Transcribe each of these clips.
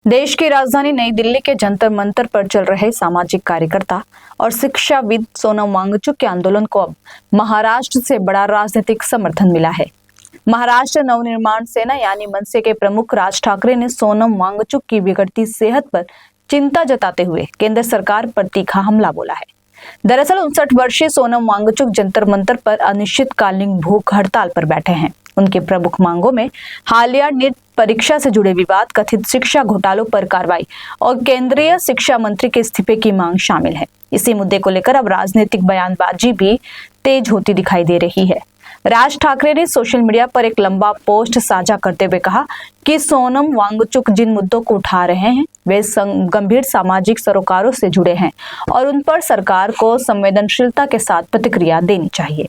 देश की राजधानी नई दिल्ली के जंतर मंतर पर चल रहे सामाजिक कार्यकर्ता और शिक्षाविद सोनम वांगचुक के आंदोलन को अब महाराष्ट्र से बड़ा राजनीतिक समर्थन मिला है। महाराष्ट्र नवनिर्माण सेना यानी मनसे के प्रमुख राज ठाकरे ने सोनम वांगचुक की बिगड़ती सेहत पर चिंता जताते हुए केंद्र सरकार पर तीखा हमला बोला है। दरअसल 59 वर्षीय सोनम वांगचुक जंतर मंतर पर अनिश्चितकालीन भूख हड़ताल पर बैठे हैं। उनकी प्रमुख मांगों में हालिया नीट परीक्षा से जुड़े विवाद, कथित शिक्षा घोटालों पर कार्रवाई और केंद्रीय शिक्षा मंत्री के इस्तीफे की मांग शामिल है। इसी मुद्दे को लेकर अब राजनीतिक बयानबाजी भी तेज होती दिखाई दे रही है। राज ठाकरे ने सोशल मीडिया पर एक लंबा पोस्ट साझा करते हुए कहा कि सोनम वांगचुक जिन मुद्दों को उठा रहे हैं वे गंभीर सामाजिक सरोकारों से जुड़े हैं और उन पर सरकार को संवेदनशीलता के साथ प्रतिक्रिया देनी चाहिए।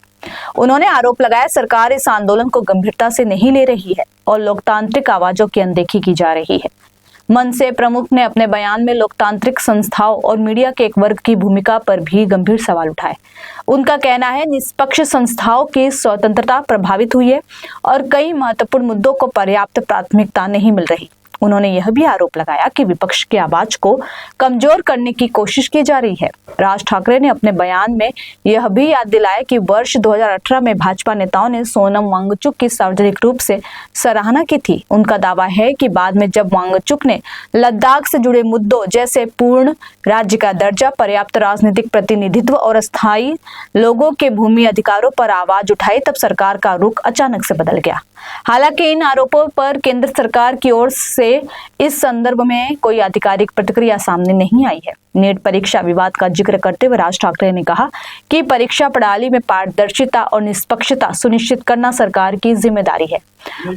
उन्होंने आरोप लगाया सरकार इस आंदोलन को गंभीरता से नहीं ले रही है और लोकतांत्रिक आवाजों की अनदेखी की जा रही है। मनसे प्रमुख ने अपने बयान में लोकतांत्रिक संस्थाओं और मीडिया के एक वर्ग की भूमिका पर भी गंभीर सवाल उठाए। उनका कहना है निष्पक्ष संस्थाओं की स्वतंत्रता प्रभावित हुई है और कई महत्वपूर्ण मुद्दों को पर्याप्त प्राथमिकता नहीं मिल रही। उन्होंने यह भी आरोप लगाया कि विपक्ष की आवाज को कमजोर करने की कोशिश की जा रही है। राज ठाकरे ने अपने बयान में यह भी याद दिलाया कि वर्ष 2018 में भाजपा नेताओं ने सोनम वांगचुक की सार्वजनिक रूप से सराहना की थी। उनका दावा है कि बाद में जब वांगचुक ने लद्दाख से जुड़े मुद्दों जैसे पूर्ण राज्य का दर्जा, पर्याप्त राजनीतिक प्रतिनिधित्व और अस्थायी लोगों के भूमि अधिकारों पर आवाज उठाई, तब सरकार का रुख अचानक से बदल गया। हालांकि इन आरोपों पर केंद्र सरकार की ओर से इस संदर्भ में कोई आधिकारिक प्रतिक्रिया सामने नहीं आई है। नीट परीक्षा विवाद का जिक्र करते हुए राज ठाकरे ने कहा कि परीक्षा प्रणाली में पारदर्शिता और निष्पक्षता सुनिश्चित करना सरकार की जिम्मेदारी है।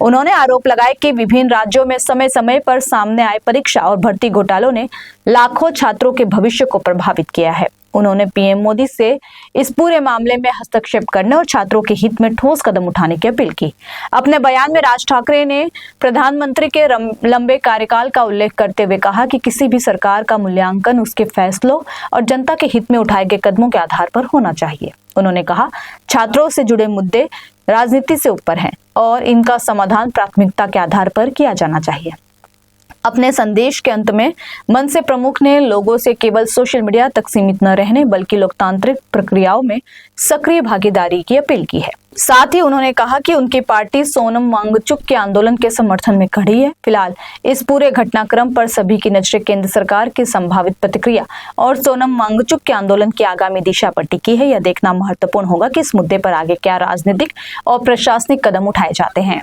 उन्होंने आरोप लगाया कि विभिन्न राज्यों में समय समय पर सामने आए परीक्षा और भर्ती घोटालों ने लाखों छात्रों के भविष्य को प्रभावित किया है। उन्होंने पीएम मोदी से इस पूरे मामले में हस्तक्षेप करने और छात्रों के हित में ठोस कदम उठाने की अपील की। अपने बयान में राज ठाकरे ने प्रधानमंत्री के लंबे कार्यकाल का उल्लेख करते हुए कहा कि किसी भी सरकार का मूल्यांकन उसके फैसलों और जनता के हित में उठाए गए कदमों के आधार पर होना चाहिए। उन्होंने कहा छात्रों से जुड़े मुद्दे राजनीति से ऊपर हैं और इनका समाधान प्राथमिकता के आधार पर किया जाना चाहिए। अपने संदेश के अंत में मनसे प्रमुख ने लोगों से केवल सोशल मीडिया तक सीमित न रहने बल्कि लोकतांत्रिक प्रक्रियाओं में सक्रिय भागीदारी की अपील की है। साथ ही उन्होंने कहा कि उनकी पार्टी सोनम वांगचुक के आंदोलन के समर्थन में खड़ी है। फिलहाल इस पूरे घटनाक्रम पर सभी की नजरें केंद्र सरकार की संभावित प्रतिक्रिया और सोनम वांगचुक के आंदोलन की आगामी दिशा पर टिकी है। यह देखना महत्वपूर्ण होगा कि इस मुद्दे पर आगे क्या राजनीतिक और प्रशासनिक कदम उठाए जाते हैं।